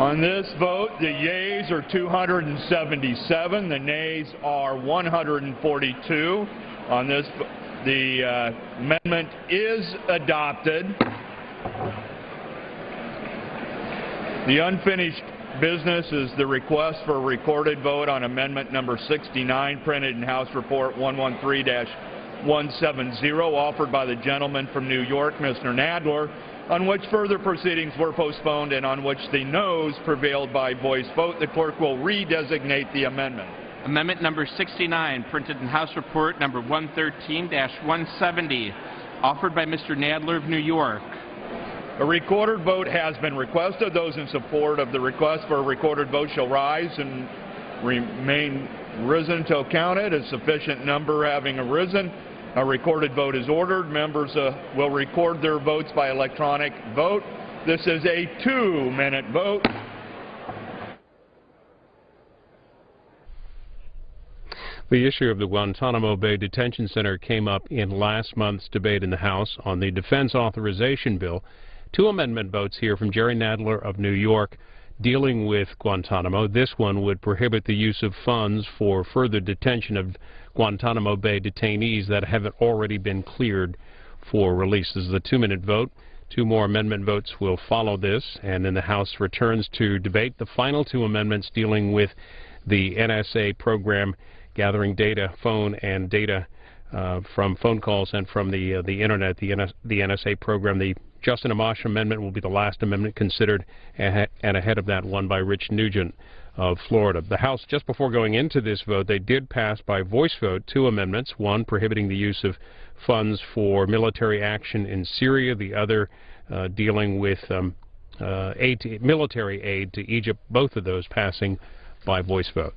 On this vote, the yeas are 277, the nays are 142. On this, the amendment is adopted. The unfinished business is the request for a recorded vote on amendment number 69, printed in House Report 113-170, offered by the gentleman from New York, Mr. Nadler, on which further proceedings were postponed and on which the noes prevailed by voice vote. The clerk will redesignate the amendment. Amendment number 69, printed in House Report number 113-170, offered by Mr. Nadler of New York. A recorded vote has been requested. Those in support of the request for a recorded vote shall rise and remain risen until counted. A sufficient number having arisen, a recorded vote is ordered. Members will record their votes by electronic vote. This is a 2-minute vote. The issue of the Guantanamo Bay Detention Center came up in last month's debate in the House on the Defense Authorization Bill. 2 amendment votes here from JNadler of New York dealing with Guantanamo. This one would prohibit the use of funds for further detention of Guantanamo Bay detainees that haven't already been cleared for release. This is a 2-minute vote. 2 more amendment votes will follow this, and then the House returns to debate the final 2 amendments dealing with the NSA program, gathering data, phone and data from phone calls and from the Internet. The NSA program, the Justin Amash amendment, will be the last amendment considered, and ahead of that, one by Rich Nugent of Florida. The House, just before going into this vote, they did pass by voice vote 2 amendments, one prohibiting the use of funds for military action in Syria, the other dealing with military aid to Egypt, both of those passing by voice vote.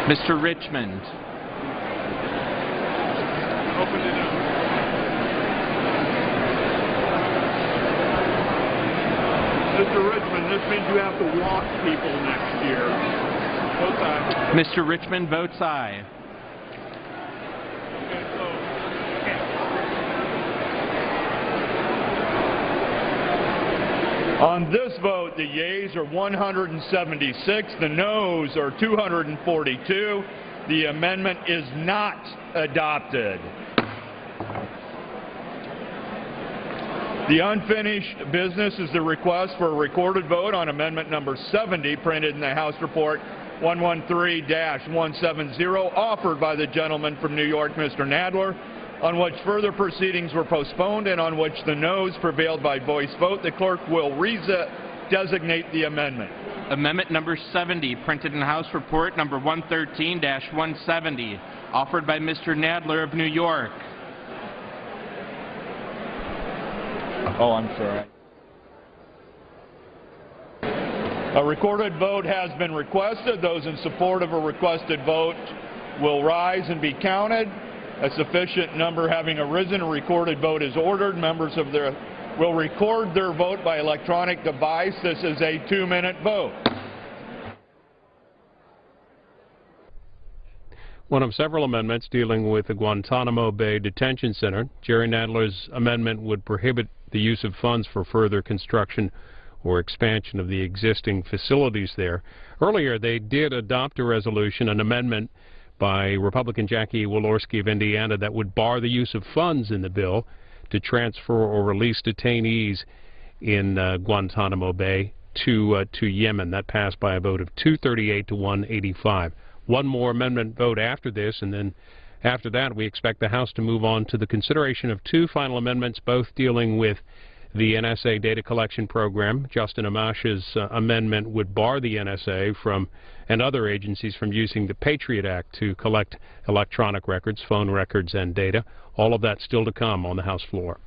Mr. Richmond. Open it up. Mr. Richmond, this means you have to walk people next year. Vote aye. Mr. Richmond votes aye. On this vote, the yeas are 176, the noes are 242. The amendment is not adopted. The unfinished business is the request for a recorded vote on amendment number 70, printed in the House Report 113-170, offered by the gentleman from New York, Mr. Nadler, on which further proceedings were postponed and on which the noes prevailed by voice vote. The clerk will designate the amendment. Amendment number 70, printed in House Report number 113-170, offered by Mr. Nadler of New York. Oh, I'm sorry. A recorded vote has been requested. Those in support of a requested vote will rise and be counted. A sufficient number having arisen, a recorded vote is ordered. Members of will record their vote by electronic device. This is a 2-minute vote. One of several amendments dealing with the Guantanamo Bay Detention Center. Jerry Nadler's amendment would prohibit the use of funds for further construction or expansion of the existing facilities there. Earlier, they did adopt a resolution, an amendment by Republican Jackie Walorski of Indiana, that would bar the use of funds in the bill to transfer or release detainees in Guantanamo Bay to Yemen. That passed by a vote of 238 to 185. One more amendment vote after this, and then after that we expect the House to move on to the consideration of 2 final amendments, both dealing with the NSA data collection program. Justin Amash's amendment would bar the NSA and other agencies from using the Patriot Act to collect electronic records, phone records, and data. All of that still to come on the House floor.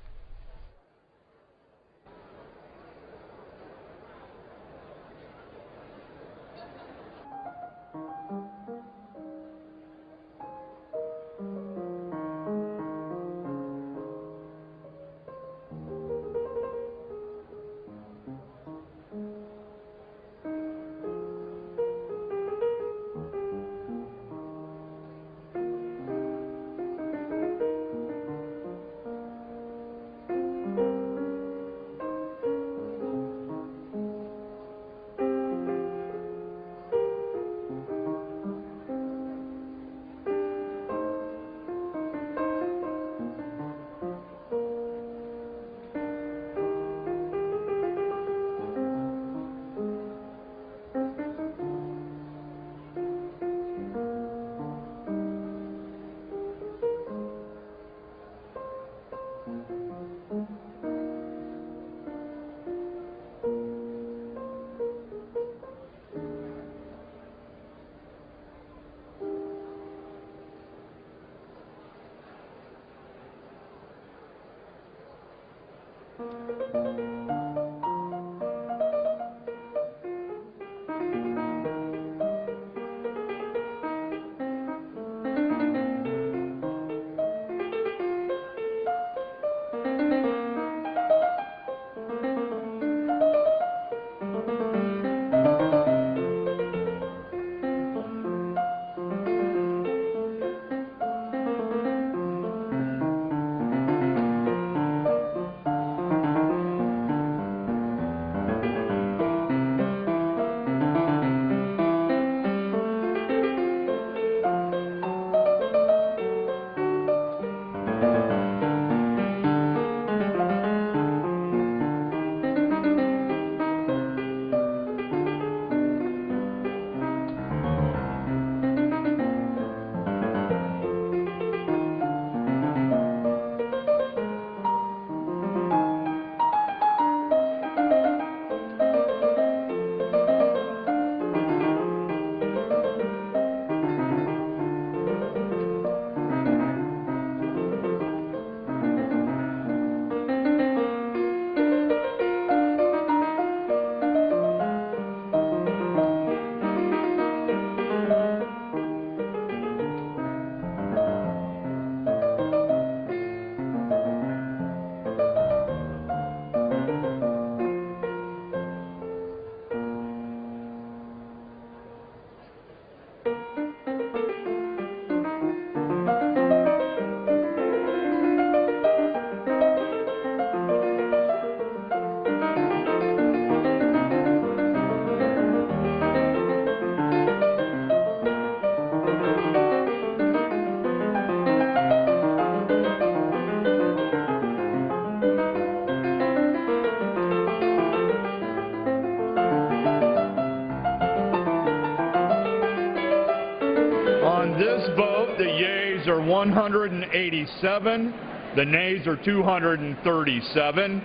On this vote, the yeas are 187, the nays are 237.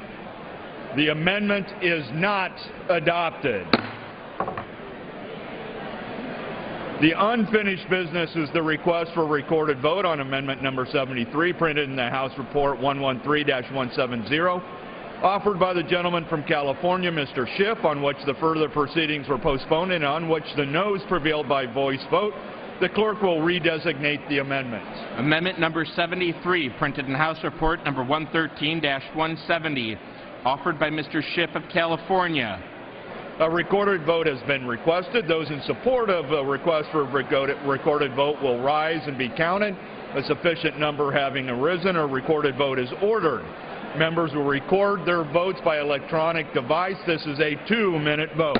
The amendment is not adopted. The unfinished business is the request for recorded vote on amendment number 73, printed in the House Report 113-170, offered by the gentleman from California, Mr. Schiff, on which the further proceedings were postponed and on which the noes prevailed by voice vote. The clerk will redesignate the amendment. Amendment number 73, printed in House Report number 113-170, offered by Mr. Schiff of California. A recorded vote has been requested. Those in support of a request for a recorded vote will rise and be counted. A sufficient number having arisen, a recorded vote is ordered. Members will record their votes by electronic device. This is a 2-minute vote.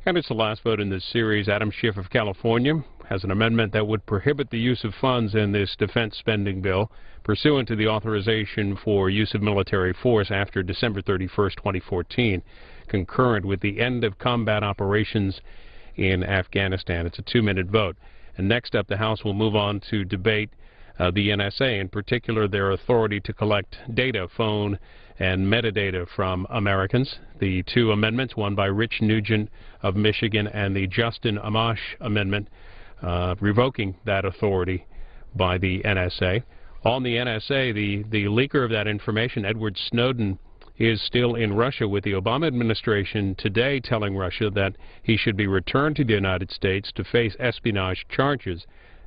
And it's the last vote in this series. Adam Schiff of California has an amendment that would prohibit the use of funds in this defense spending bill pursuant to the authorization for use of military force after December 31st, 2014, concurrent with the end of combat operations in Afghanistan. It's a 2-minute vote. And next up, the House will move on to debate the NSA, in particular their authority to collect data, phone and metadata from Americans. The two amendments, one by Rich Nugent of Michigan and the Justin Amash amendment, revoking that authority by the NSA. On the NSA, the leaker of that information, Edward Snowden, is still in Russia, with the Obama administration today telling Russia that he should be returned to the United States to face espionage charges.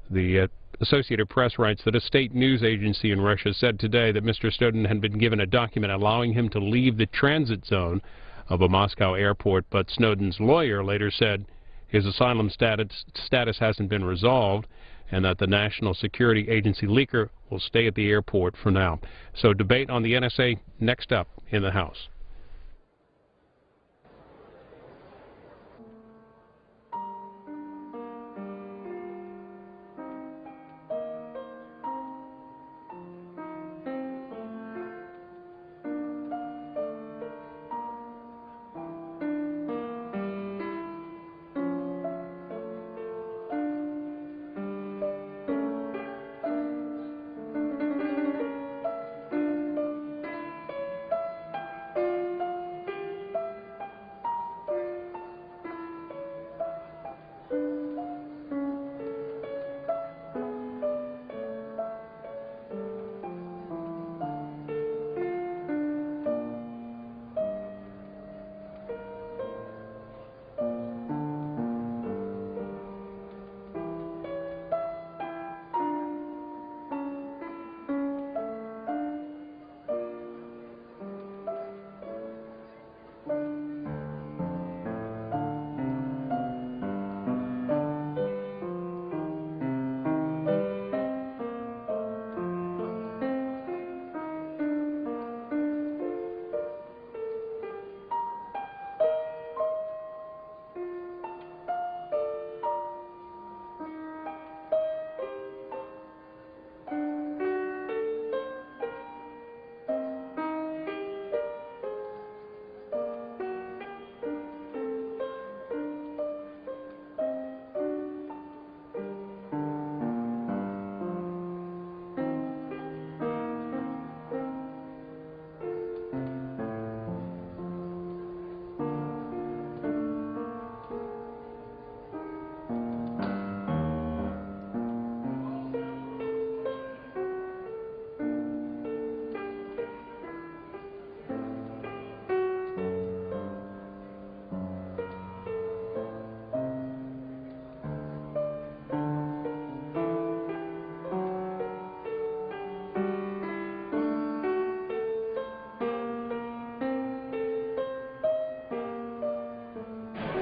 The Associated Press writes that a state news agency in Russia said today that Mr. Snowden had been given a document allowing him to leave the transit zone of a Moscow airport, but Snowden's lawyer later said his asylum status hasn't been resolved and that the National Security Agency leaker will stay at the airport for now. So debate on the NSA next up in the House.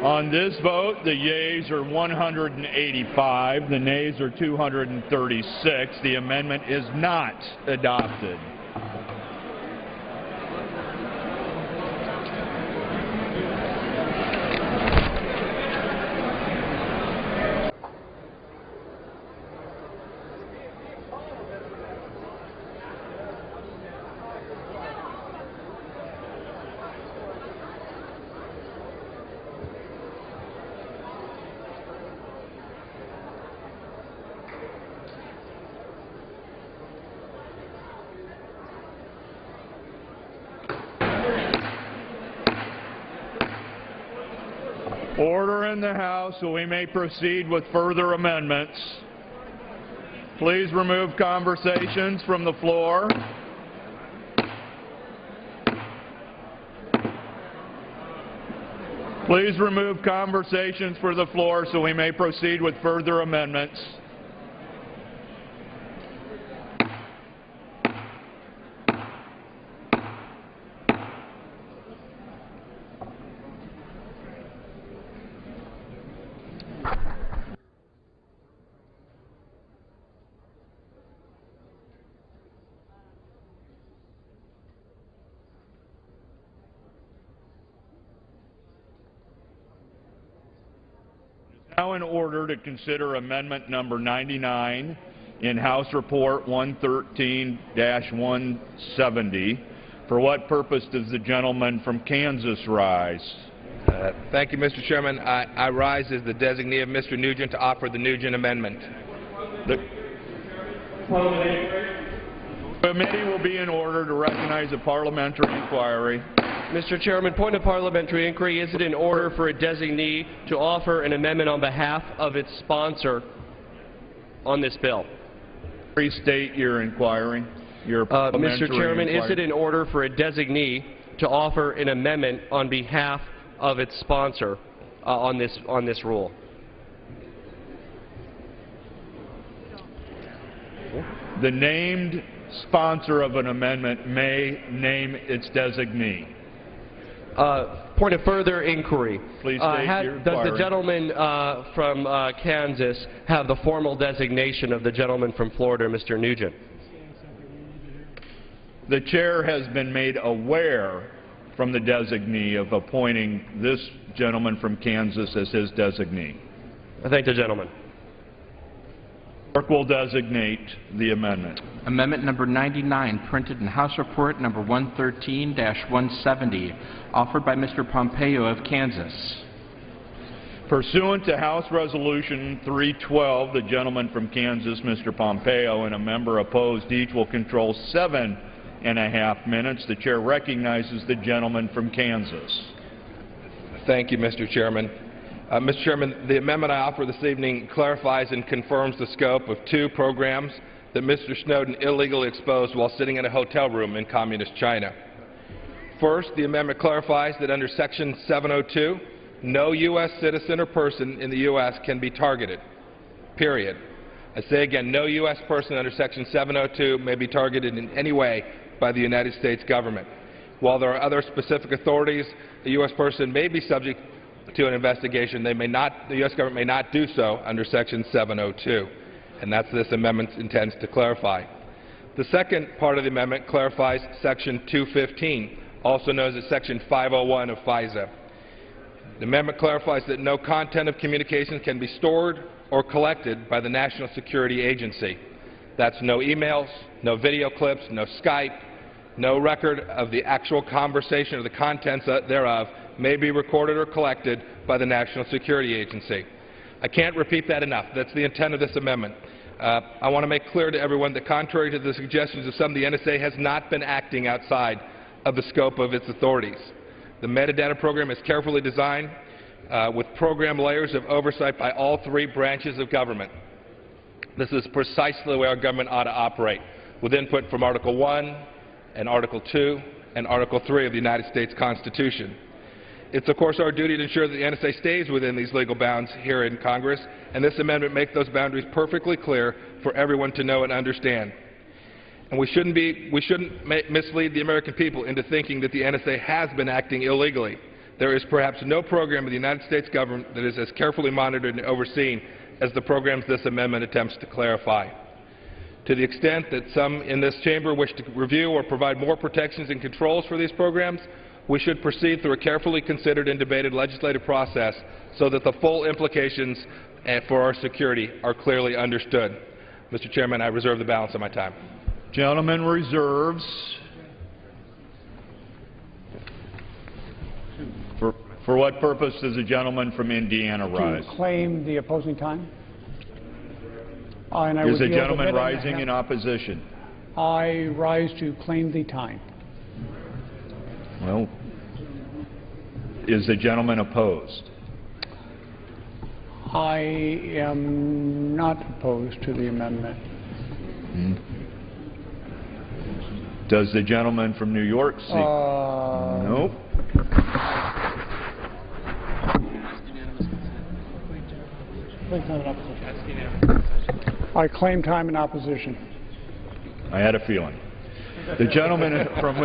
On this vote, the yeas are 185, the nays are 236. The amendment is not adopted. Order in the House so we may proceed with further amendments. Please remove conversations from the floor. Please remove conversations from the floor so we may proceed with further amendments. Now in order to consider amendment number 99 in House Report 113-170. For what purpose does the gentleman from Kansas rise? Thank you, Mr. Chairman. I rise as the designee of Mr. Nugent to offer the Nugent Amendment. The committee will be in order to recognize a parliamentary inquiry. Mr. Chairman, point of parliamentary inquiry. Is it in order for a designee to offer an amendment on behalf of its sponsor on this bill? Restate your inquiry. Mr. Chairman, is it in order for a designee to offer an amendment on behalf of its sponsor on this rule? The named sponsor of an amendment may name its designee. Point of further inquiry. Please state your inquiry. Does the gentleman from Kansas have the formal designation of the gentleman from Florida, Mr. Nugent? The chair has been made aware from the designee of appointing this gentleman from Kansas as his designee. I thank the gentleman. Clerk will designate the amendment. Amendment number 99, printed in House Report number 113-170, offered by Mr. Pompeo of Kansas. Pursuant to House Resolution 312, the gentleman from Kansas, Mr. Pompeo, and a member opposed each will control 7.5 minutes. The chair recognizes the gentleman from Kansas. Thank you, Mr. Chairman. Mr. Chairman, the amendment I offer this evening clarifies and confirms the scope of two programs that Mr. Snowden illegally exposed while sitting in a hotel room in communist China. First, the amendment clarifies that under Section 702, no U.S. citizen or person in the U.S. can be targeted, period. I say again, no U.S. person under Section 702 may be targeted in any way by the United States government. While there are other specific authorities, a U.S. person may be subject to an investigation, the U.S. government may not do so under Section 702, and that's this amendment intends to clarify. The second part of the amendment clarifies Section 215, also known as Section 501 of FISA. The amendment clarifies that no content of communications can be stored or collected by the National Security Agency. That's no emails, no video clips, no Skype, no record of the actual conversation or the contents thereof may be recorded or collected by the National Security Agency. I can't repeat that enough. That's the intent of this amendment. I want to make clear to everyone that contrary to the suggestions of some, the NSA has not been acting outside of the scope of its authorities. The metadata program is carefully designed with program layers of oversight by all three branches of government. This is precisely the way our government ought to operate, with input from Article 1 and Article 2 and Article 3 of the United States Constitution. It's, of course, our duty to ensure that the NSA stays within these legal bounds here in Congress, and this amendment makes those boundaries perfectly clear for everyone to know and understand. And we shouldn't mislead the American people into thinking that the NSA has been acting illegally. There is perhaps no program of the United States government that is as carefully monitored and overseen as the programs this amendment attempts to clarify. To the extent that some in this chamber wish to review or provide more protections and controls for these programs, we should proceed through a carefully considered and debated legislative process so that the full implications for our security are clearly understood. Mr. Chairman, I reserve the balance of my time. Gentleman reserves. For what purpose does the gentleman from Indiana rise? To claim the opposing time. Is the gentleman rising in opposition? I rise to claim the time. Well, is the gentleman opposed? I am not opposed to the amendment. Does the gentleman from New York seek? Nope. I claim time in opposition. I had a feeling. The gentleman from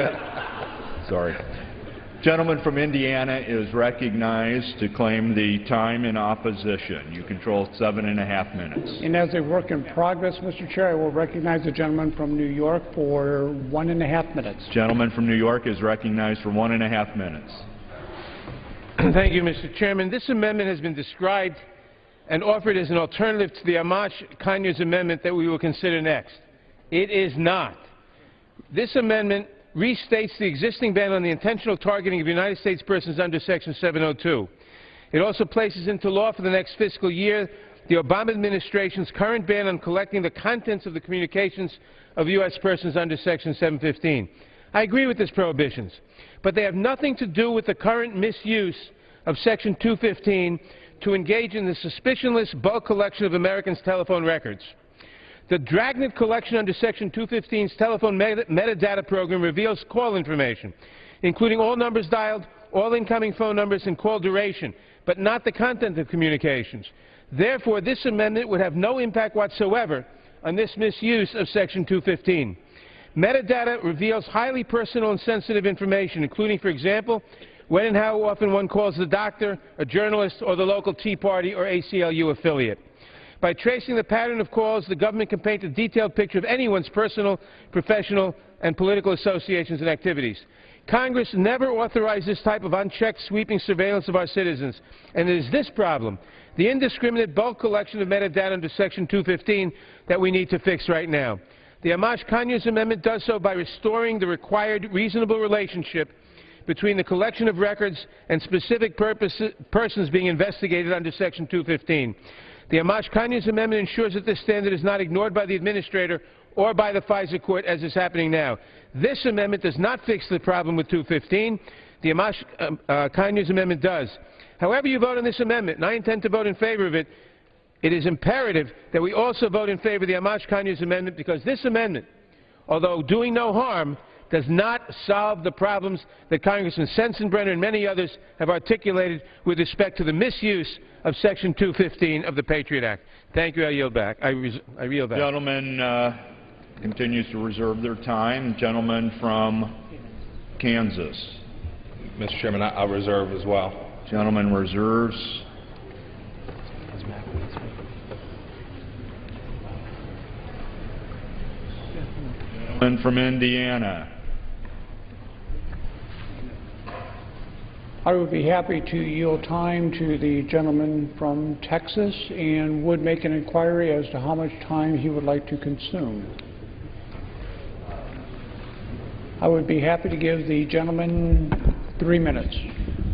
gentleman from Indiana is recognized to claim the time in opposition. You control 7.5 minutes. And as a work in progress, Mr. Chair, I will recognize the gentleman from New York for 1.5 minutes. Gentleman from New York is recognized for 1.5 minutes. Thank you, Mr. Chairman. This amendment has been described and offered as an alternative to the Amash Conyers amendment that we will consider next. It is not. This amendment restates the existing ban on the intentional targeting of United States persons under Section 702. It also places into law for the next fiscal year the Obama administration's current ban on collecting the contents of the communications of U.S. persons under Section 715. I agree with these prohibitions, but they have nothing to do with the current misuse of Section 215 to engage in the suspicionless bulk collection of Americans' telephone records. The dragnet collection under Section 215's telephone metadata program reveals call information, including all numbers dialed, all incoming phone numbers, and call duration, but not the content of communications. Therefore, this amendment would have no impact whatsoever on this misuse of Section 215. Metadata reveals highly personal and sensitive information, including, for example, when and how often one calls the doctor, a journalist, or the local Tea Party or ACLU affiliate. By tracing the pattern of calls, the government can paint a detailed picture of anyone's personal, professional, and political associations and activities. Congress never authorized this type of unchecked, sweeping surveillance of our citizens, and it is this problem, the indiscriminate bulk collection of metadata under Section 215, that we need to fix right now. The Amash Conyers Amendment does so by restoring the required reasonable relationship between the collection of records and specific persons being investigated under Section 215. The Amash Conyers Amendment ensures that this standard is not ignored by the administrator or by the FISA court, as is happening now. This amendment does not fix the problem with 215. The Amash Conyers Amendment does. However you vote on this amendment, and I intend to vote in favor of it, it is imperative that we also vote in favor of the Amash Conyers Amendment, because this amendment, although doing no harm, does not solve the problems that Congressman Sensenbrenner and many others have articulated with respect to the misuse of Section 215 of the Patriot Act. Thank you. I yield back. I yield back. Gentleman continues to reserve their time. Gentleman from Kansas. Mr. Chairman, I'll reserve as well. Gentleman reserves. Gentleman from Indiana. I would be happy to yield time to the gentleman from Texas and would make an inquiry as to how much time he would like to consume. I would be happy to give the gentleman 3 minutes.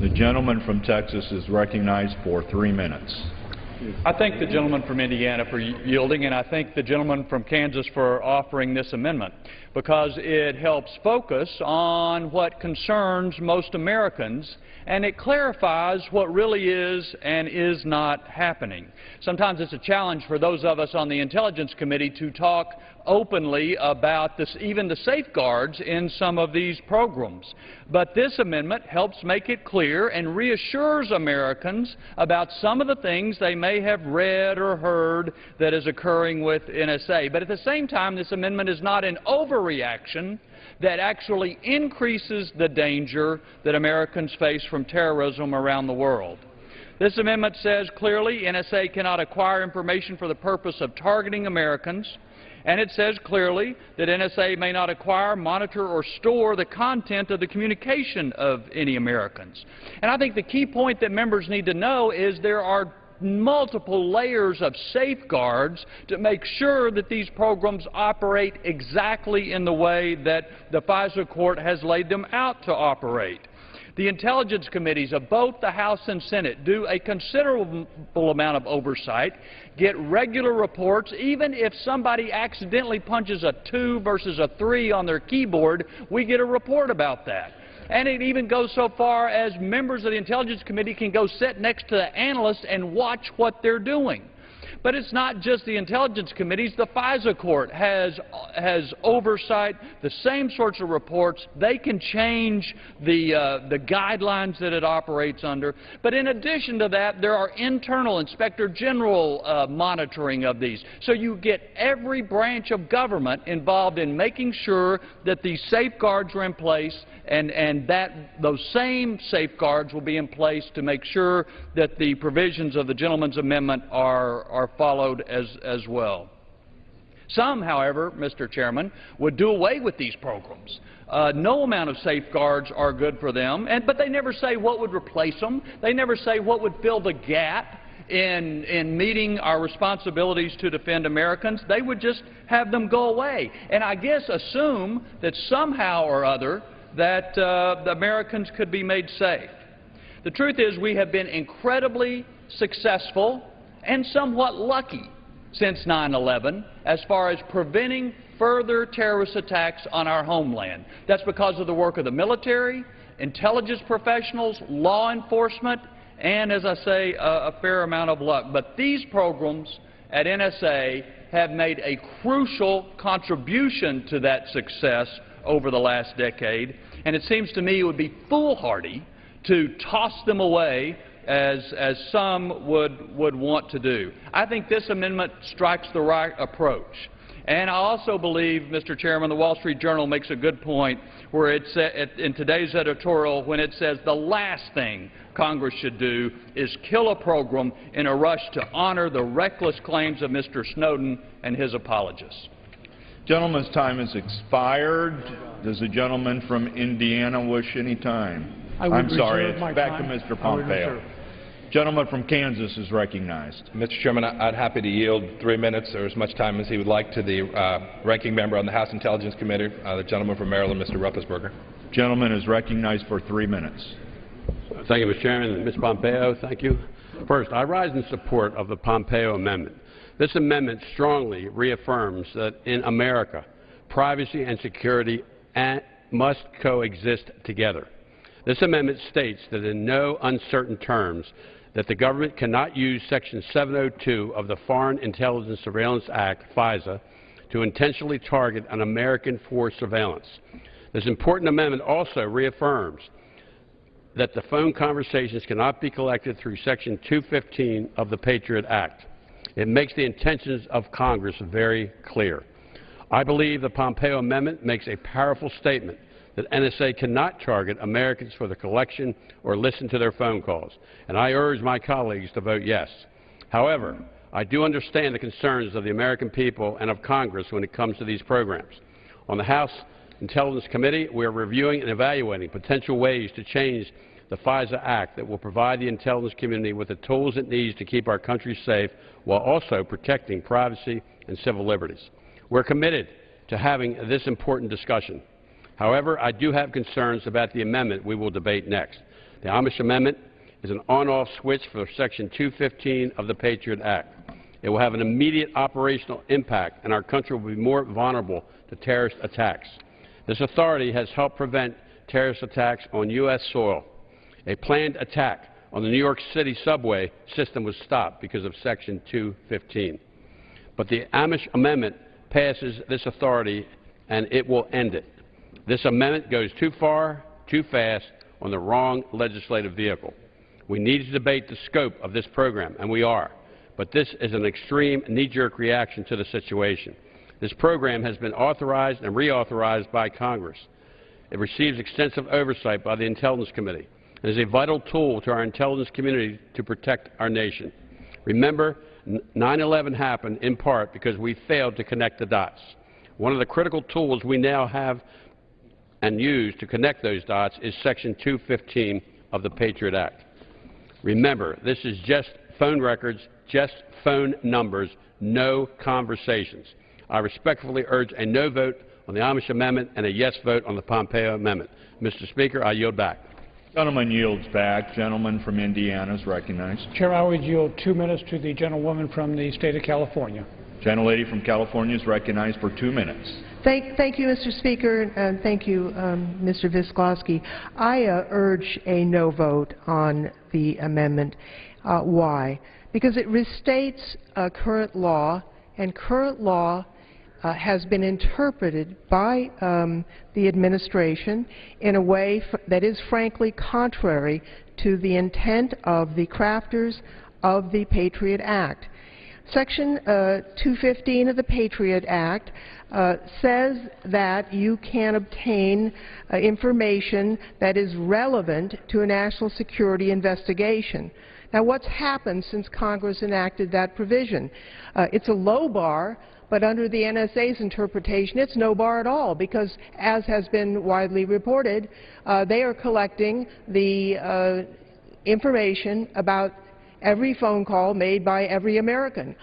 The gentleman from Texas is recognized for 3 minutes. I thank the gentleman from Indiana for yielding, and I thank the gentleman from Kansas for offering this amendment, because it helps focus on what concerns most Americans, and it clarifies what really is and is not happening. Sometimes it's a challenge for those of us on the Intelligence Committee to talk openly about even the safeguards in some of these programs. But this amendment helps make it clear and reassures Americans about some of the things they may have read or heard that is occurring with NSA. But at the same time, this amendment is not an overreaction that actually increases the danger that Americans face from terrorism around the world. This amendment says clearly NSA cannot acquire information for the purpose of targeting Americans, and it says clearly that NSA may not acquire, monitor, or store the content of the communication of any Americans. And I think the key point that members need to know is there are multiple layers of safeguards to make sure that these programs operate exactly in the way that the FISA court has laid them out to operate. The Intelligence Committees of both the House and Senate do a considerable amount of oversight, get regular reports. Even if somebody accidentally punches a 2 versus a 3 on their keyboard, we get a report about that. And it even goes so far as members of the Intelligence Committee can go sit next to the analysts and watch what they're doing. But it's not just the Intelligence Committees. The FISA court has oversight, the same sorts of reports. They can change the guidelines that it operates under. But in addition to that, there are internal Inspector General monitoring of these. So you get every branch of government involved in making sure that these safeguards are in place, and that those same safeguards will be in place to make sure that the provisions of the gentleman's amendment are followed as well. Some, however, Mr. Chairman, would do away with these programs. No amount of safeguards are good for them, but they never say what would replace them. They never say what would fill the gap in meeting our responsibilities to defend Americans. They would just have them go away, and I guess assume that somehow or other that the Americans could be made safe. The truth is we have been incredibly successful and somewhat lucky since 9/11 as far as preventing further terrorist attacks on our homeland. That's because of the work of the military, intelligence professionals, law enforcement, and, as I say, a fair amount of luck. But these programs at NSA have made a crucial contribution to that success over the last decade, and it seems to me it would be foolhardy to toss them away as some would want to do. I think this amendment strikes the right approach. And I also believe, Mr. Chairman, the Wall Street Journal makes a good point where it's in today's editorial when it says the last thing Congress should do is kill a program in a rush to honor the reckless claims of Mr. Snowden and his apologists. Gentleman's time has expired. Does the gentleman from Indiana wish any time? I'm sorry, it's back to Mr. Pompeo. Gentleman from Kansas is recognized. Mr. Chairman, I'd happy to yield 3 minutes or as much time as he would like to the ranking member on the House Intelligence Committee, the gentleman from Maryland, Mr. Roethlisberger. Gentleman is recognized for 3 minutes. Thank you, Mr. Chairman. Mr. Pompeo, thank you. First, I rise in support of the Pompeo amendment. This amendment strongly reaffirms that in America, privacy and security must coexist together. This amendment states that in no uncertain terms that the government cannot use Section 702 of the Foreign Intelligence Surveillance Act, FISA, to intentionally target an American for surveillance. This important amendment also reaffirms that the phone conversations cannot be collected through Section 215 of the Patriot Act. It makes the intentions of Congress very clear. I believe the Pompeo amendment makes a powerful statement that NSA cannot target Americans for the collection or listen to their phone calls, and I urge my colleagues to vote yes. However, I do understand the concerns of the American people and of Congress when it comes to these programs. On the House Intelligence Committee, we are reviewing and evaluating potential ways to change the FISA Act that will provide the intelligence community with the tools it needs to keep our country safe while also protecting privacy and civil liberties. We're committed to having this important discussion. However, I do have concerns about the amendment we will debate next. The Amash Amendment is an on-off switch for Section 215 of the Patriot Act. It will have an immediate operational impact, and our country will be more vulnerable to terrorist attacks. This authority has helped prevent terrorist attacks on U.S. soil. A planned attack on the New York City subway system was stopped because of Section 215. But the Amash Amendment passes this authority, and it will end it. This amendment goes too far, too fast, on the wrong legislative vehicle. We need to debate the scope of this program, and we are. But this is an extreme knee-jerk reaction to the situation. This program has been authorized and reauthorized by Congress. It receives extensive oversight by the Intelligence Committee and is a vital tool to our intelligence community to protect our nation. Remember, 9/11 happened in part because we failed to connect the dots. One of the critical tools we now have and use to connect those dots is Section 215 of the Patriot Act. Remember, this is just phone records, just phone numbers, no conversations. I respectfully urge a no vote on the Amash Amendment and a yes vote on the Pompeo Amendment. Mr. Speaker, I yield back. Gentleman yields back. Gentleman from Indiana is recognized. Chairman, I would yield 2 minutes to the gentlewoman from the state of California. Gentlelady from California is recognized for 2 minutes. Thank you, Mr. Speaker, and thank you, Mr. Schakowsky. I urge a no vote on the amendment. Why? Because it restates current law, and current law has been interpreted by the administration in a way that is frankly contrary to the intent of the crafters of the Patriot Act. Section 215 of the Patriot Act says that you can obtain information that is relevant to a national security investigation. Now, what's happened since Congress enacted that provision? It's a low bar, but under the NSA's interpretation, it's no bar at all, because, as has been widely reported, they are collecting the information about every phone call made by every American.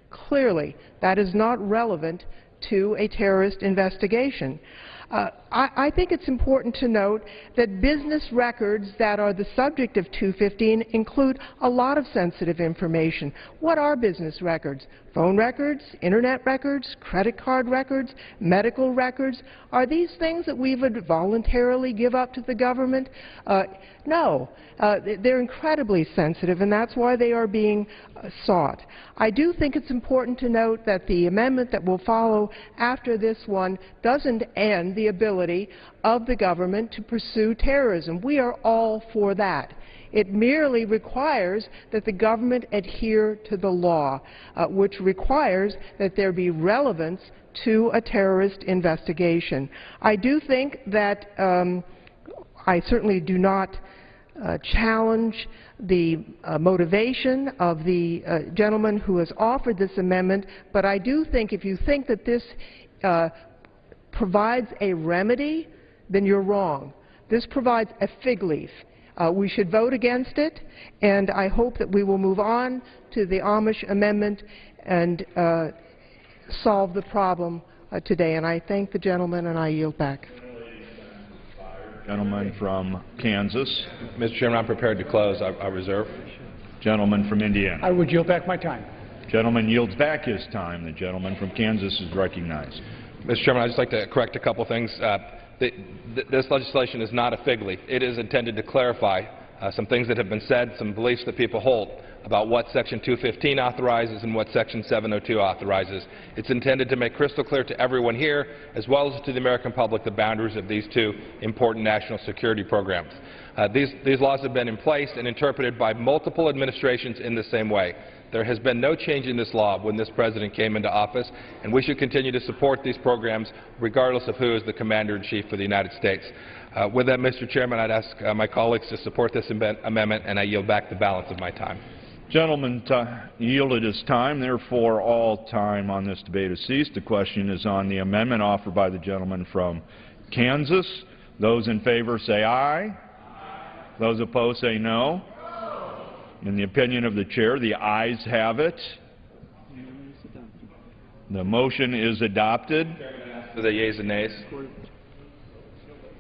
Clearly, that is not relevant to a terrorist investigation. I think it's important to note that business records that are the subject of 215 include a lot of sensitive information. What are business records? Phone records, internet records, credit card records, medical records? Are these things that we would voluntarily give up to the government? No. They're incredibly sensitive, and that's why they are being sought. I do think it's important to note that the amendment that will follow after this one doesn't end the ability of the government to pursue terrorism. We are all for that. It merely requires that the government adhere to the law, which requires that there be relevance to a terrorist investigation. I do think that I certainly do not challenge the motivation of the gentleman who has offered this amendment, but I do think if you think that this provides a remedy, then you're wrong. This provides a fig leaf. We should vote against it, and I hope that we will move on to the Amash amendment and solve the problem today. And I thank the gentleman, and I yield back. Gentleman from Kansas. Mr. Chairman, I'm prepared to close. I reserve. Gentleman from Indiana. I would yield back my time. Gentleman yields back his time. The gentleman from Kansas is recognized. Mr. Chairman, I'd just like to correct a couple things. This legislation is not a fig leaf. It is intended to clarify some things that have been said, some beliefs that people hold about what Section 215 authorizes and what Section 702 authorizes. It's intended to make crystal clear to everyone here, as well as to the American public, the boundaries of these two important national security programs. These laws have been in place and interpreted by multiple administrations in the same way. There has been no change in this law when this president came into office, and we should continue to support these programs regardless of who is the Commander-in-Chief for the United States. With that, Mr. Chairman, I'd ask my colleagues to support this amendment, and I yield back the balance of my time. Gentleman yielded his time. Therefore, all time on this debate has ceased. The question is on the amendment offered by the gentleman from Kansas. Those in favor say aye. Aye. Those opposed say no. In the opinion of the chair, the ayes have it. The motion is adopted. For the yeas and nays.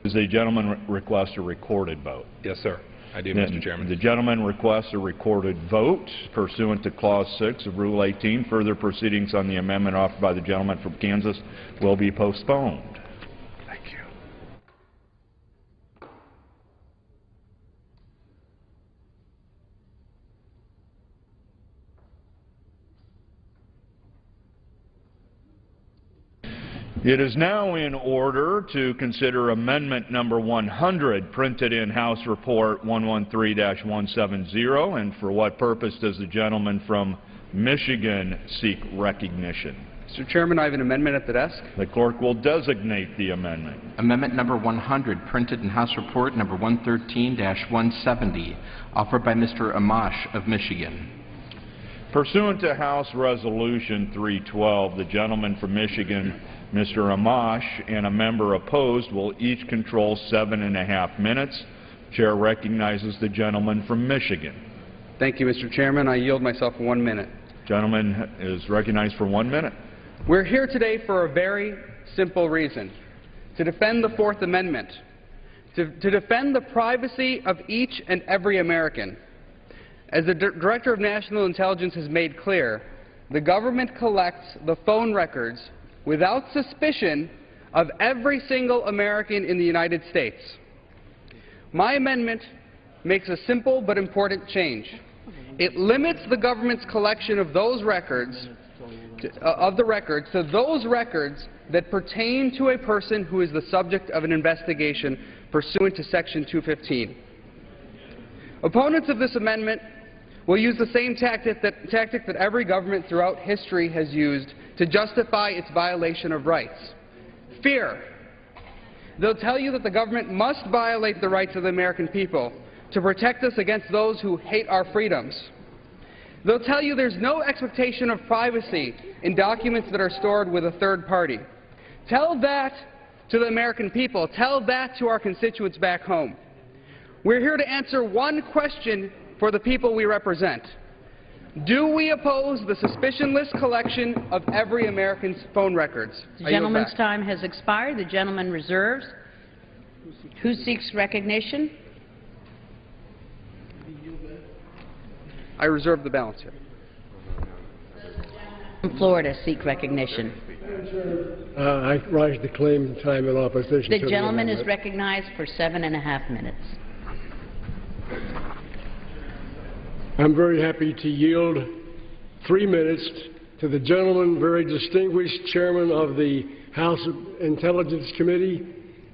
Does the gentleman request a recorded vote? Yes, sir. I do, Mr. Chairman. The gentleman requests a recorded vote pursuant to Clause 6 of Rule 18. Further proceedings on the amendment offered by the gentleman from Kansas will be postponed. Thank you. It is now in order to consider amendment number 100, printed in House Report 113-170, and for what purpose does the gentleman from Michigan seek recognition? Mr. Chairman, I have an amendment at the desk. The clerk will designate the amendment. Amendment number 100, printed in House Report number 113-170, offered by Mr. Amash of Michigan. Pursuant to House Resolution 312, the gentleman from Michigan, Mr. Amash, and a member opposed will each control 7.5 minutes. Chair recognizes the gentleman from Michigan. Thank you, Mr. Chairman. I yield myself 1 minute. Gentleman is recognized for 1 minute. We're here today for a very simple reason: to defend the Fourth Amendment, to defend the privacy of each and every American. As the Director of National Intelligence has made clear, the government collects the phone records without suspicion of every single American in the United States. My amendment makes a simple but important change. It limits the government's collection of those records, to those records that pertain to a person who is the subject of an investigation pursuant to Section 215. Opponents of this amendment will use the same tactic that every government throughout history has used to justify its violation of rights: fear. They'll tell you that the government must violate the rights of the American people to protect us against those who hate our freedoms. They'll tell you there's no expectation of privacy in documents that are stored with a third party. Tell that to the American people. Tell that to our constituents back home. We're here to answer one question for the people we represent. Do we oppose the suspicionless collection of every American's phone records? The gentleman's time has expired. The gentleman reserves. Who seeks recognition? I reserve the balance here. From Florida, seek recognition. I rise to claim time in opposition to the gentleman is recognized for 7.5 minutes. I'm very happy to yield 3 minutes to the gentleman, very distinguished chairman of the House Intelligence Committee,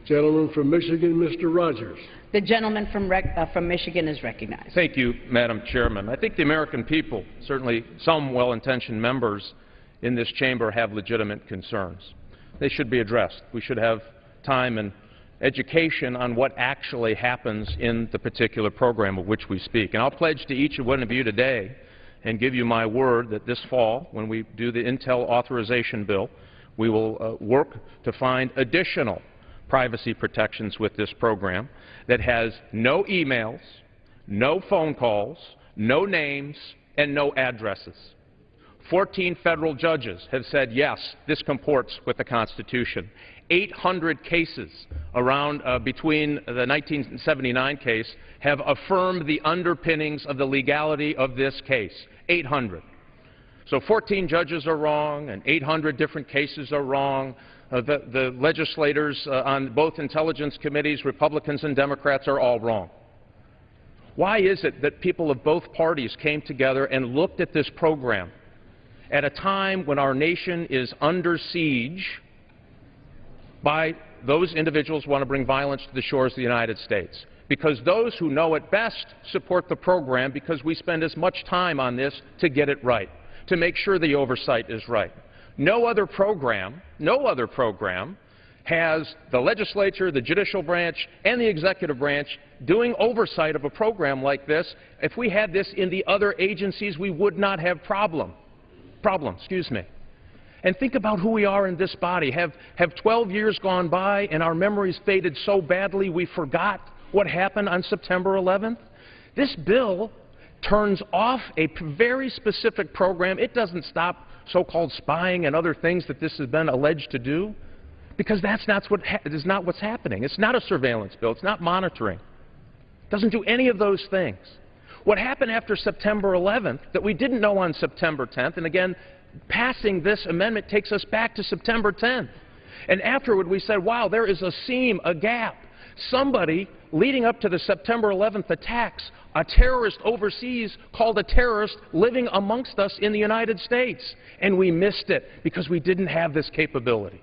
gentleman from Michigan, Mr. Rogers. The gentleman from Michigan is recognized. Thank you, Madam Chairman. I think the American people, certainly some well-intentioned members in this chamber, have legitimate concerns. They should be addressed. We should have time and education on what actually happens in the particular program of which we speak. And I'll pledge to each one of you today and give you my word that this fall, when we do the Intel authorization bill, we will work to find additional privacy protections with this program that has no emails, no phone calls, no names, and no addresses. 14 federal judges have said, yes, this comports with the Constitution. 800 cases around between the 1979 case have affirmed the underpinnings of the legality of this case. 800. So 14 judges are wrong, and 800 different cases are wrong. The legislators on both intelligence committees, Republicans and Democrats, are all wrong. Why is it that people of both parties came together and looked at this program at a time when our nation is under siege by those individuals who want to bring violence to the shores of the United States? Because those who know it best support the program, because we spend as much time on this to get it right, to make sure the oversight is right. No other program has the legislature, the judicial branch, and the executive branch doing oversight of a program like this. If we had this in the other agencies, we would not have problem. And think about who we are in this body. Have 12 years gone by and our memories faded so badly we forgot what happened on September 11th? This bill turns off a very specific program. It doesn't stop so-called spying and other things that this has been alleged to do, because that's not what's happening. It's not a surveillance bill. It's not monitoring. It doesn't do any of those things. What happened after September 11th that we didn't know on September 10th, and again, passing this amendment takes us back to September 10th. And afterward we said, wow, there is a seam, a gap. Somebody leading up to the September 11th attacks, a terrorist overseas called a terrorist living amongst us in the United States. And we missed it because we didn't have this capability.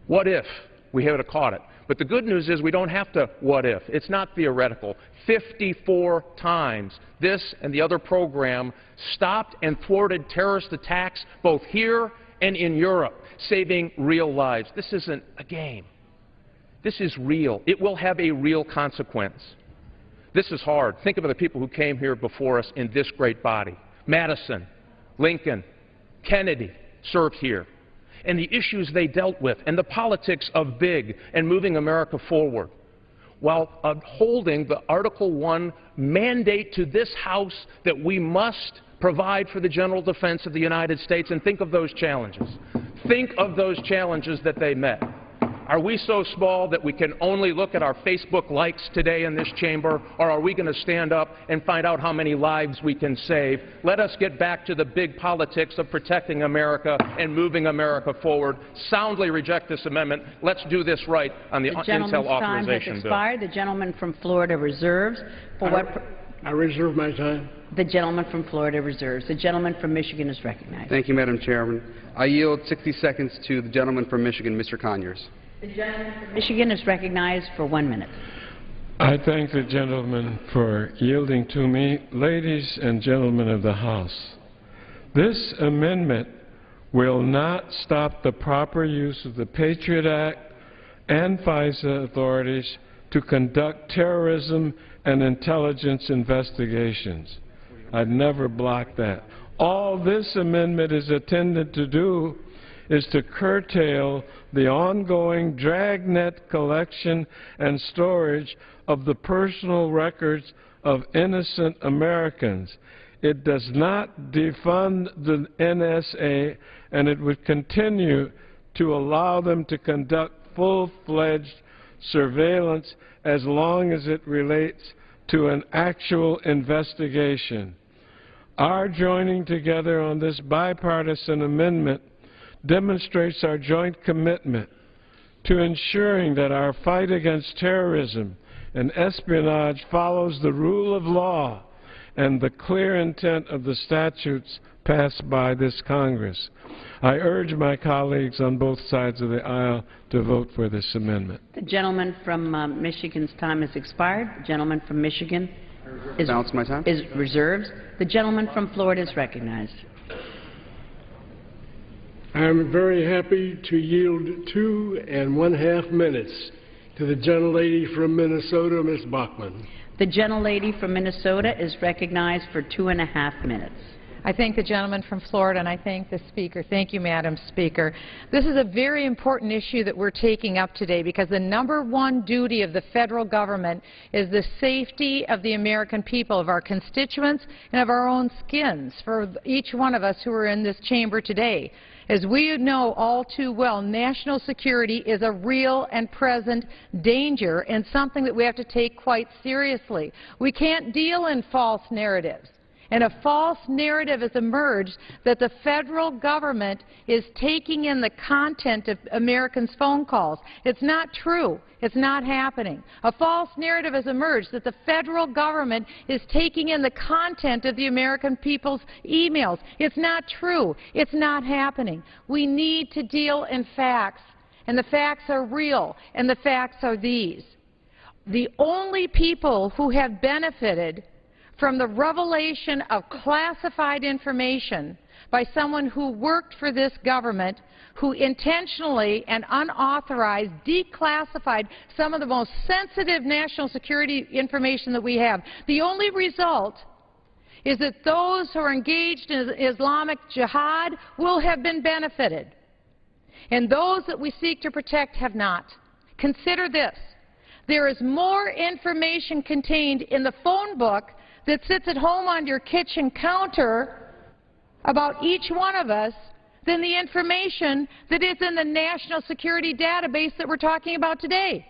What if we had caught it? But the good news is we don't have to what if. It's not theoretical. 54 times this and the other program stopped and thwarted terrorist attacks both here and in Europe, saving real lives. This isn't a game. This is real. It will have a real consequence. This is hard. Think of the people who came here before us in this great body. Madison, Lincoln, Kennedy served here. And the issues they dealt with, and the politics of big and moving America forward, while upholding the Article I mandate to this House that we must provide for the general defense of the United States. And think of those challenges. Think of those challenges that they met. Are we so small that we can only look at our Facebook likes today in this chamber, or are we going to stand up and find out how many lives we can save? Let us get back to the big politics of protecting America and moving America forward. Soundly reject this amendment. Let's do this right on the Intel authorization bill. The gentleman from Florida reserves. For what? I reserve my time. The gentleman from Florida reserves. The gentleman from Michigan is recognized. Thank you, Madam Chairman. I yield 60 seconds to the gentleman from Michigan, Mr. Conyers. The gentleman from Michigan is recognized for 1 minute. I thank the gentleman for yielding to me. Ladies and gentlemen of the House, this amendment will not stop the proper use of the Patriot Act and FISA authorities to conduct terrorism and intelligence investigations. I'd never block that. All this amendment is intended to do is to curtail the ongoing dragnet collection and storage of the personal records of innocent Americans. It does not defund the NSA, and it would continue to allow them to conduct full-fledged surveillance as long as it relates to an actual investigation. Our joining together on this bipartisan amendment demonstrates our joint commitment to ensuring that our fight against terrorism and espionage follows the rule of law and the clear intent of the statutes passed by this Congress. I urge my colleagues on both sides of the aisle to vote for this amendment. The gentleman from Michigan's time has expired. The gentleman from Michigan is reserves. The gentleman from Florida is recognized. I am very happy to yield 2.5 minutes to the gentlelady from Minnesota, Ms. Bachmann. The gentlelady from Minnesota is recognized for 2.5 minutes. I thank the gentleman from Florida, and I thank the Speaker. Thank you, Madam Speaker. This is a very important issue that we're taking up today because the #1 duty of the federal government is the safety of the American people, of our constituents, and of our own skins, for each one of us who are in this chamber today. As we know all too well, national security is a real and present danger and something that we have to take quite seriously. We can't deal in false narratives. And a false narrative has emerged that the federal government is taking in the content of Americans' phone calls. It's not true. It's not happening. A false narrative has emerged that the federal government is taking in the content of the American people's emails. It's not true. It's not happening. We need to deal in facts, and the facts are real, and the facts are these. The only people who have benefited from the revelation of classified information by someone who worked for this government, who intentionally and unauthorized declassified some of the most sensitive national security information that we have. The only result is that those who are engaged in Islamic jihad will have been benefited, and those that we seek to protect have not. Consider this. There is more information contained in the phone book that sits at home on your kitchen counter about each one of us than the information that is in the national security database that we're talking about today.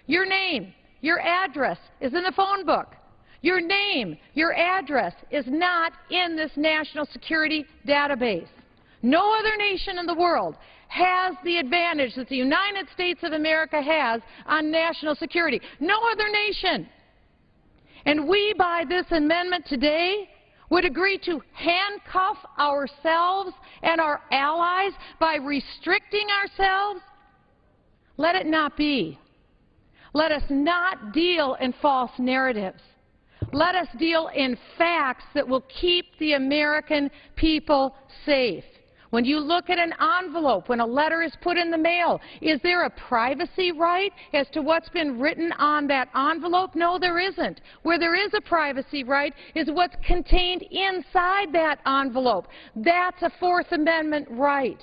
Your name, your address is in the phone book. Your name, your address is not in this national security database. No other nation in the world has the advantage that the United States of America has on national security. No other nation. And we, by this amendment today, would agree to handcuff ourselves and our allies by restricting ourselves? Let it not be. Let us not deal in false narratives. Let us deal in facts that will keep the American people safe. When you look at an envelope, when a letter is put in the mail, is there a privacy right as to what's been written on that envelope? No, there isn't. Where there is a privacy right is what's contained inside that envelope. That's a Fourth Amendment right.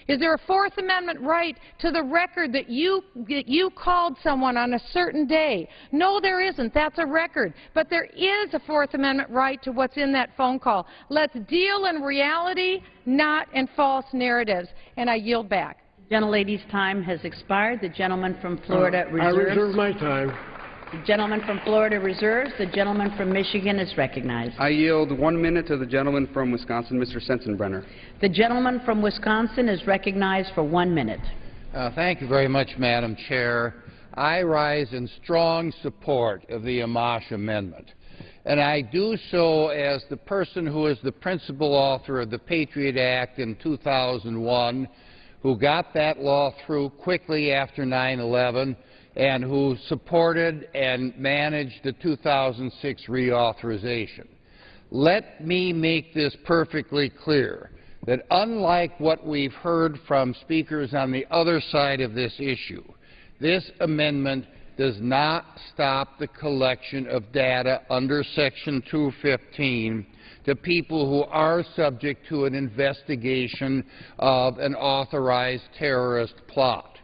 Is there a Fourth Amendment right to the record that you called someone on a certain day? No, there isn't. That's a record. But there is a Fourth Amendment right to what's in that phone call. Let's deal in reality, not in false narratives. And I yield back. Gentlelady's time has expired. The gentleman from Florida reserves. I reserve my time. The gentleman from Florida reserves. The gentleman from Michigan is recognized. I yield 1 minute to the gentleman from Wisconsin, Mr. Sensenbrenner. The gentleman from Wisconsin is recognized for 1 minute. Thank you very much, Madam Chair. I rise in strong support of the Amash Amendment. And I do so as the person who is the principal author of the Patriot Act in 2001, who got that law through quickly after 9/11, and who supported and managed the 2006 reauthorization. Let me make this perfectly clear, that unlike what we've heard from speakers on the other side of this issue, this amendment does not stop the collection of data under Section 215 to people who are subject to an investigation of an authorized terrorist plot.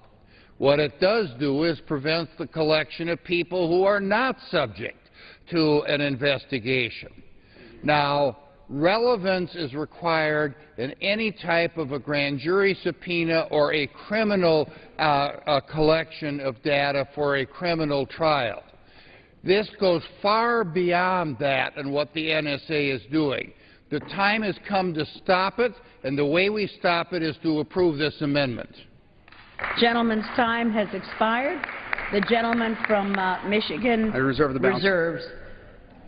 What it does do is prevent the collection of people who are not subject to an investigation. Now, relevance is required in any type of a grand jury subpoena or a criminal collection of data for a criminal trial. This goes far beyond that and what the NSA is doing. The time has come to stop it, and the way we stop it is to approve this amendment. Gentleman's time has expired. The gentleman from Michigan I reserve the balance. reserves.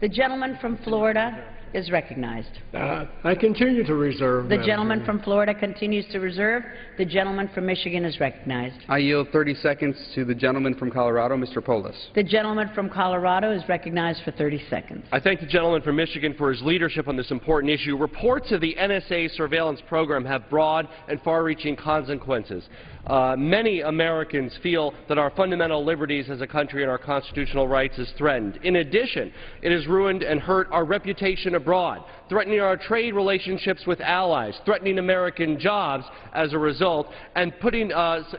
The gentleman from Florida is recognized. I continue to reserve. The gentleman from Florida continues to reserve. The gentleman from Michigan is recognized. I yield 30 seconds to the gentleman from Colorado, Mr. Polis. The gentleman from Colorado is recognized for 30 seconds. I thank the gentleman from Michigan for his leadership on this important issue. Reports of the NSA surveillance program have broad and far-reaching consequences. Many Americans feel that our fundamental liberties as a country and our constitutional rights is threatened. In addition, it has ruined and hurt our reputation abroad, threatening our trade relationships with allies, threatening American jobs as a result, and putting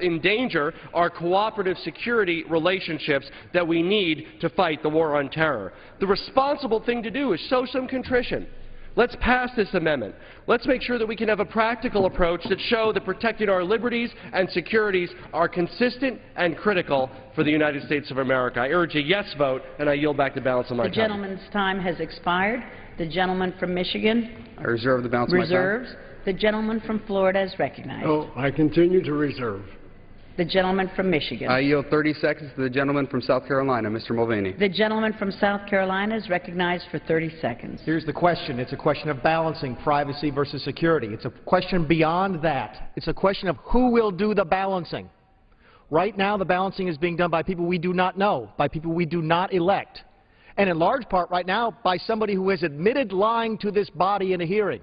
in danger our cooperative security relationships that we need to fight the war on terror. The responsible thing to do is show some contrition. Let's pass this amendment. Let's make sure that we can have a practical approach that shows that protecting our liberties and securities are consistent and critical for the United States of America. I urge a yes vote, and I yield back the balance of my time. The gentleman's time has expired. The gentleman from Michigan I reserve the balance of my time. reserves. The gentleman from Florida is recognized. Oh, I continue to reserve. The gentleman from Michigan. I yield 30 seconds to the gentleman from South Carolina, Mr. Mulvaney. The gentleman from South Carolina is recognized for 30 seconds. Here's the question. It's a question of balancing privacy versus security. It's a question beyond that. It's a question of who will do the balancing. Right now, the balancing is being done by people we do not know, by people we do not elect, and in large part right now by somebody who has admitted lying to this body in a hearing.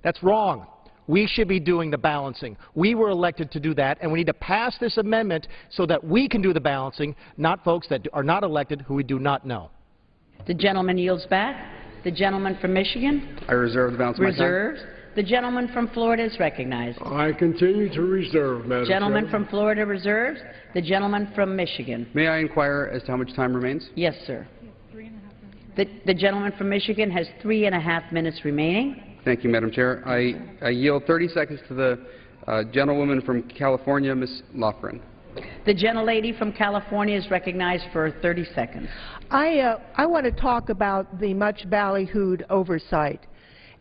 That's wrong. We should be doing the balancing. We were elected to do that, and we need to pass this amendment so that we can do the balancing, not folks that are not elected who we do not know. The gentleman yields back. The gentleman from Michigan I reserve the balance of my time. reserves. The gentleman from Florida is recognized. I continue to reserve, Madam Gentleman Chair. from Florida reserves. The gentleman from Michigan. May I inquire as to how much time remains? Yes, sir. The gentleman from Michigan has 3.5 minutes remaining. Thank you, Madam Chair. I yield 30 seconds to the gentlewoman from California, Ms. Loughran. The gentlelady from California is recognized for 30 seconds. I want to talk about the much ballyhooed oversight.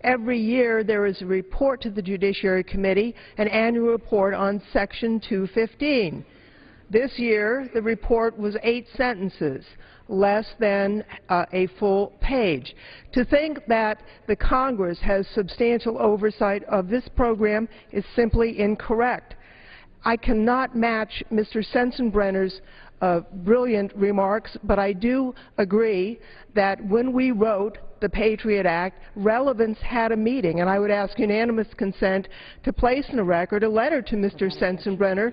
Every year there is a report to the Judiciary Committee, an annual report on Section 215. This year the report was 8 sentences, less than a full page. To think that the Congress has substantial oversight of this program is simply incorrect. I cannot match Mr. Sensenbrenner's brilliant remarks, but I do agree that when we wrote the Patriot Act, Relevance had a meeting, and I would ask unanimous consent to place in the record a letter to Mr. Sensenbrenner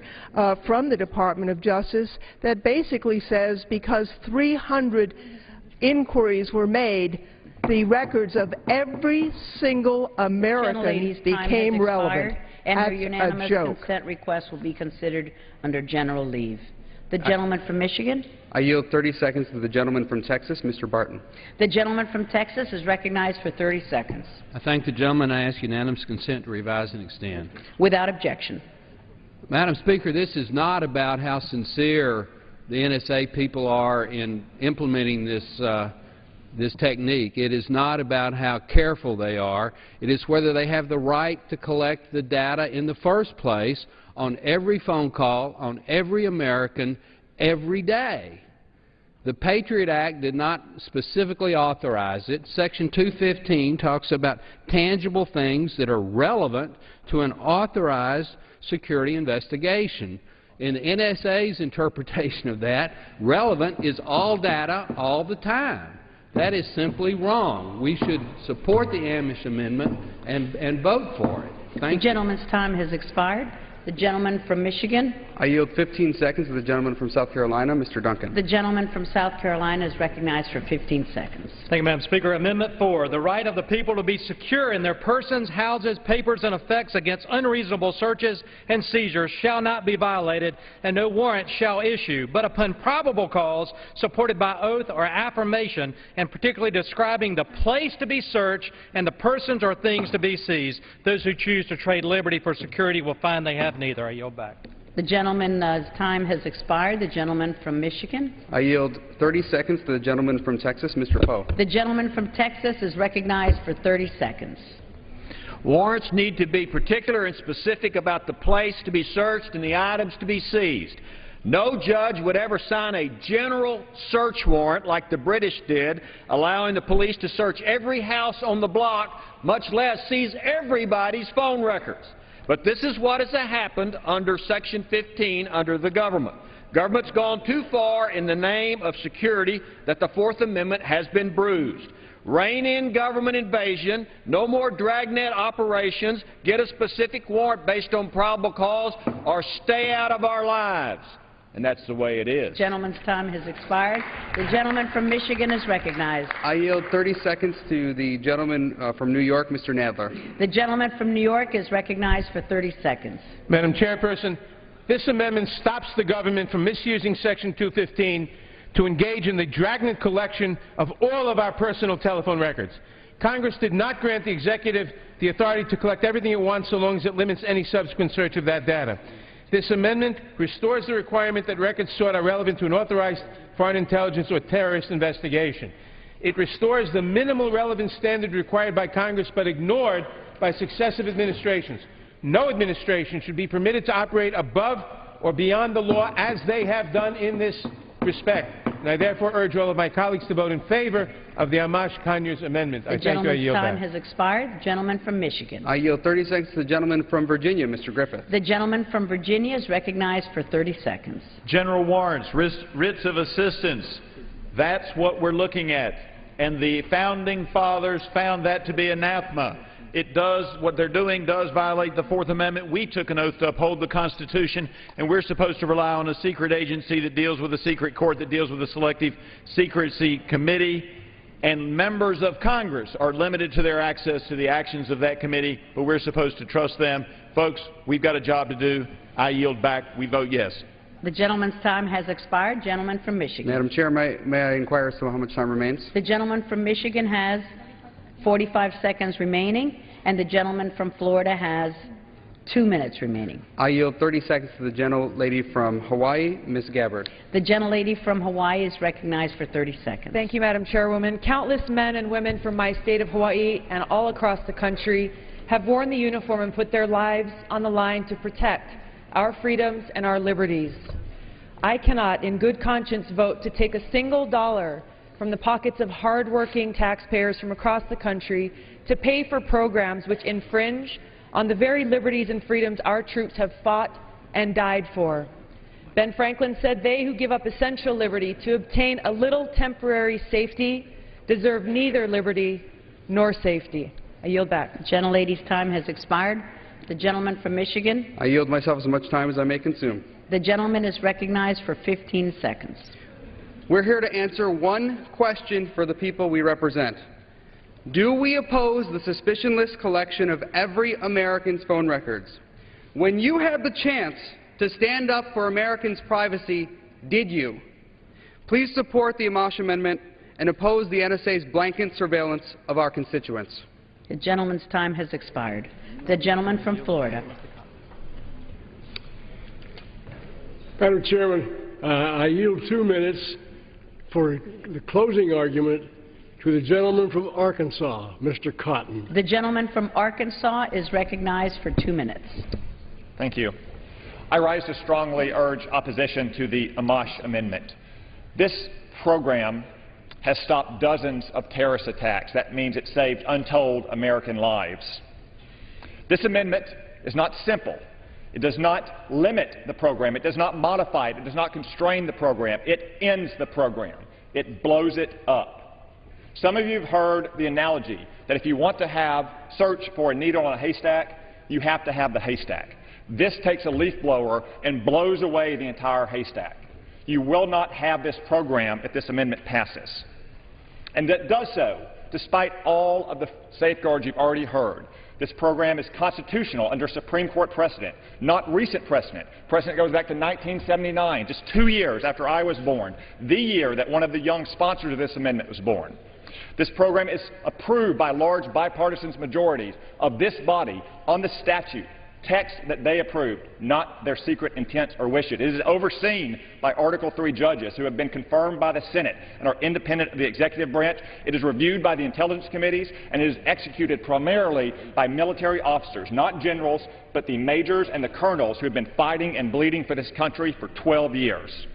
from the Department of Justice that basically says because 300 inquiries were made, the records of every single American became relevant. And That's her unanimous a joke. consent request will be considered under general leave. The gentleman from Michigan. I yield 30 seconds to the gentleman from Texas, Mr. Barton. The gentleman from Texas is recognized for 30 seconds. I thank the gentleman. I ask unanimous consent to revise and extend. Without objection. Madam Speaker, this is not about how sincere the NSA people are in implementing this technique. It is not about how careful they are. It is whether they have the right to collect the data in the first place on every phone call, on every American, every day. The Patriot Act did not specifically authorize it. Section 215 talks about tangible things that are relevant to an authorized security investigation. In the NSA's interpretation of that, relevant is all data all the time. That is simply wrong. We should support the Amash Amendment and vote for it. Thank you. The gentleman's time has expired. The gentleman from Michigan. I yield 15 seconds to the gentleman from South Carolina, Mr. Duncan. The gentleman from South Carolina is recognized for 15 seconds. Thank you, Madam Speaker. Amendment 4, the right of the people to be secure in their persons, houses, papers, and effects against unreasonable searches and seizures shall not be violated, and no warrant shall issue, but upon probable cause supported by oath or affirmation, and particularly describing the place to be searched and the persons or things to be seized. Those who choose to trade liberty for security will find they have neither. I yield back. The gentleman's time has expired. The gentleman from Michigan. I yield 30 seconds to the gentleman from Texas, Mr. Poe. The gentleman from Texas is recognized for 30 seconds. Warrants need to be particular and specific about the place to be searched and the items to be seized. No judge would ever sign a general search warrant like the British did, allowing the police to search every house on the block, much less seize everybody's phone records. But this is what has happened under Section 15 under the government. Government's gone too far in the name of security that the Fourth Amendment has been bruised. Rein in government invasion, no more dragnet operations, get a specific warrant based on probable cause, or stay out of our lives. And that's the way it is. The gentleman's time has expired. The gentleman from Michigan is recognized. I yield 30 seconds to the gentleman from New York, Mr. Nadler. The gentleman from New York is recognized for 30 seconds. Madam Chairperson, this amendment stops the government from misusing Section 215 to engage in the dragnet collection of all of our personal telephone records. Congress did not grant the executive the authority to collect everything it wants so long as it limits any subsequent search of that data. This amendment restores the requirement that records sought are relevant to an authorized foreign intelligence or terrorist investigation. It restores the minimal relevance standard required by Congress but ignored by successive administrations. No administration should be permitted to operate above or beyond the law as they have done in this respect. And I therefore urge all of my colleagues to vote in favor of the Amash Conyers amendment. I thank you. I yield back. The gentleman's time has expired. The gentleman from Michigan. I yield 30 seconds to the gentleman from Virginia, Mr. Griffith. The gentleman from Virginia is recognized for 30 seconds. General warrants, writs of assistance, that's what we're looking at. And the Founding Fathers found that to be anathema. It does, what they're doing does violate the Fourth Amendment. We took an oath to uphold the Constitution, and we're supposed to rely on a secret agency that deals with a secret court, that deals with a selective secrecy committee, and members of Congress are limited to their access to the actions of that committee, but we're supposed to trust them. Folks, we've got a job to do. I yield back. We vote yes. The gentleman's time has expired. Gentleman from Michigan. Madam Chair, may I inquire as to how much time remains? The gentleman from Michigan has 45 seconds remaining, and the gentleman from Florida has 2 minutes remaining. I yield 30 seconds to the gentlelady from Hawaii, Ms. Gabbard. The gentlelady from Hawaii is recognized for 30 seconds. Thank you, Madam Chairwoman. Countless men and women from my state of Hawaii and all across the country have worn the uniform and put their lives on the line to protect our freedoms and our liberties. I cannot, in good conscience, vote to take a single dollar from the pockets of hard-working taxpayers from across the country to pay for programs which infringe on the very liberties and freedoms our troops have fought and died for. Ben Franklin said, "They who give up essential liberty to obtain a little temporary safety deserve neither liberty nor safety." I yield back. The gentlelady's time has expired. The gentleman from Michigan. I yield myself as much time as I may consume. The gentleman is recognized for 15 seconds. We're here to answer one question for the people we represent. Do we oppose the suspicionless collection of every American's phone records? When you had the chance to stand up for Americans' privacy, did you? Please support the Amash Amendment and oppose the NSA's blanket surveillance of our constituents. The gentleman's time has expired. The gentleman from Florida. Madam Chairman, I yield 2 minutes for the closing argument to the gentleman from Arkansas, Mr. Cotton. The gentleman from Arkansas is recognized for 2 minutes. Thank you. I rise to strongly urge opposition to the Amash amendment. This program has stopped dozens of terrorist attacks. That means it saved untold American lives. This amendment is not simple. It does not limit the program. It does not modify it. It does not constrain the program. It ends the program. It blows it up. Some of you have heard the analogy that if you want to have search for a needle in a haystack, you have to have the haystack. This takes a leaf blower and blows away the entire haystack. You will not have this program if this amendment passes. And that does so despite all of the safeguards you've already heard. This program is constitutional under Supreme Court precedent, not recent precedent. Precedent goes back to 1979, just 2 years after I was born, the year that one of the young sponsors of this amendment was born. This program is approved by large bipartisan majorities of this body on the statute, text that they approved, not their secret intent or wishes. It is overseen by Article III judges who have been confirmed by the Senate and are independent of the executive branch. It is reviewed by the intelligence committees, and it is executed primarily by military officers, not generals, but the majors and the colonels who have been fighting and bleeding for this country for 12 years.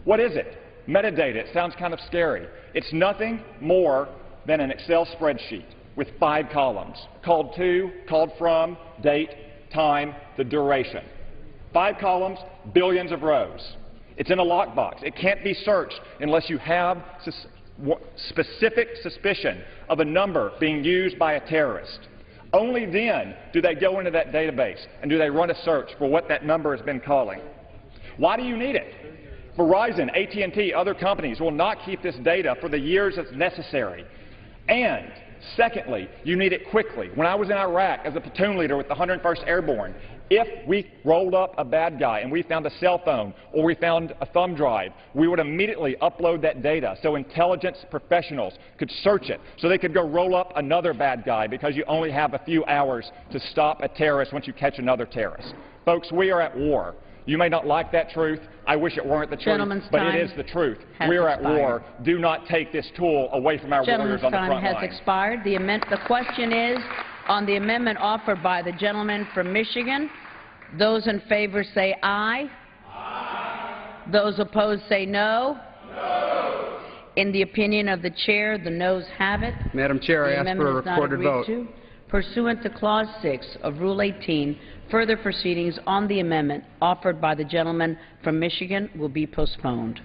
What is it? Metadata. It sounds kind of scary. It's nothing more than an Excel spreadsheet with 5 columns, called to, called from, date, time, the duration. 5 columns, billions of rows. It's in a lockbox. It can't be searched unless you have specific suspicion of a number being used by a terrorist. Only then do they go into that database and do they run a search for what that number has been calling. Why do you need it? Verizon, AT&T, other companies will not keep this data for the years that's necessary. And secondly, you need it quickly. When I was in Iraq as a platoon leader with the 101st Airborne, if we rolled up a bad guy and we found a cell phone or we found a thumb drive, we would immediately upload that data so intelligence professionals could search it, so they could go roll up another bad guy, because you only have a few hours to stop a terrorist once you catch another terrorist. Folks, we are at war. You may not like that truth. I wish it weren't the truth, but it is the truth. We are at war. Do not take this tool away from our warriors on the front line. Gentleman's time has expired. The question is on the amendment offered by the gentleman from Michigan. Those in favor say aye. Aye. Those opposed say no. No. In the opinion of the chair, the noes have it. Madam Chair, I ask for a recorded vote. Pursuant to Clause 6 of Rule 18, further proceedings on the amendment offered by the gentleman from Michigan will be postponed.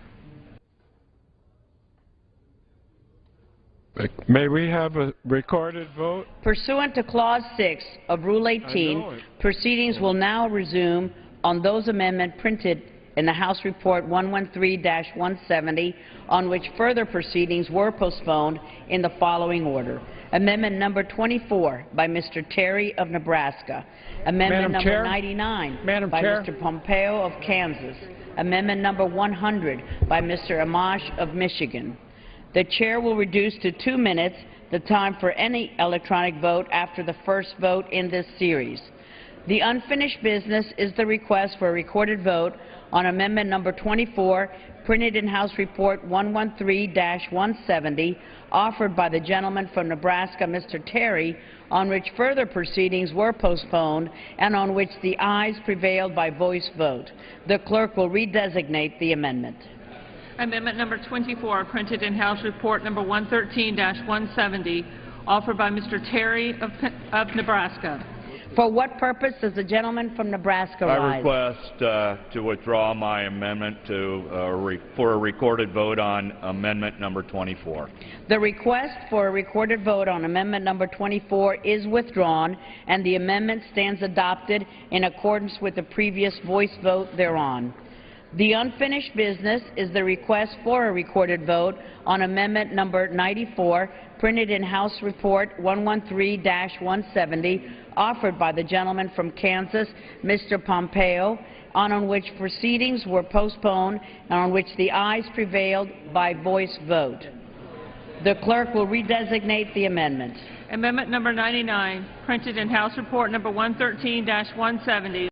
May we have a recorded vote? Pursuant to Clause 6 of Rule 18, proceedings will now resume on those amendments printed in the House Report 113-170, on which further proceedings were postponed in the following order. Amendment number 24 by Mr. Terry of Nebraska. Amendment number 99 by Mr. Pompeo of Kansas. Amendment number 100 by Mr. Amash of Michigan. The chair will reduce to 2 minutes the time for any electronic vote after the first vote in this series. The unfinished business is the request for a recorded vote on Amendment number 24, printed in House Report 113-170, offered by the gentleman from Nebraska, Mr. Terry, on which further proceedings were postponed and on which the ayes prevailed by voice vote. The clerk will redesignate the amendment. Amendment number 24, printed in House Report number 113-170, offered by Mr. Terry of Nebraska. For what purpose does the gentleman from Nebraska rise? I request to withdraw my amendment for a recorded vote on amendment number 24. The request for a recorded vote on amendment number 24 is withdrawn, and the amendment stands adopted in accordance with the previous voice vote thereon. The unfinished business is the request for a recorded vote on amendment number 94, printed in House Report 113-170, offered by the gentleman from Kansas, Mr. Pompeo, on which proceedings were postponed and on which the ayes prevailed by voice vote. The clerk will redesignate the amendment. Amendment number 99, printed in House Report number 113-170.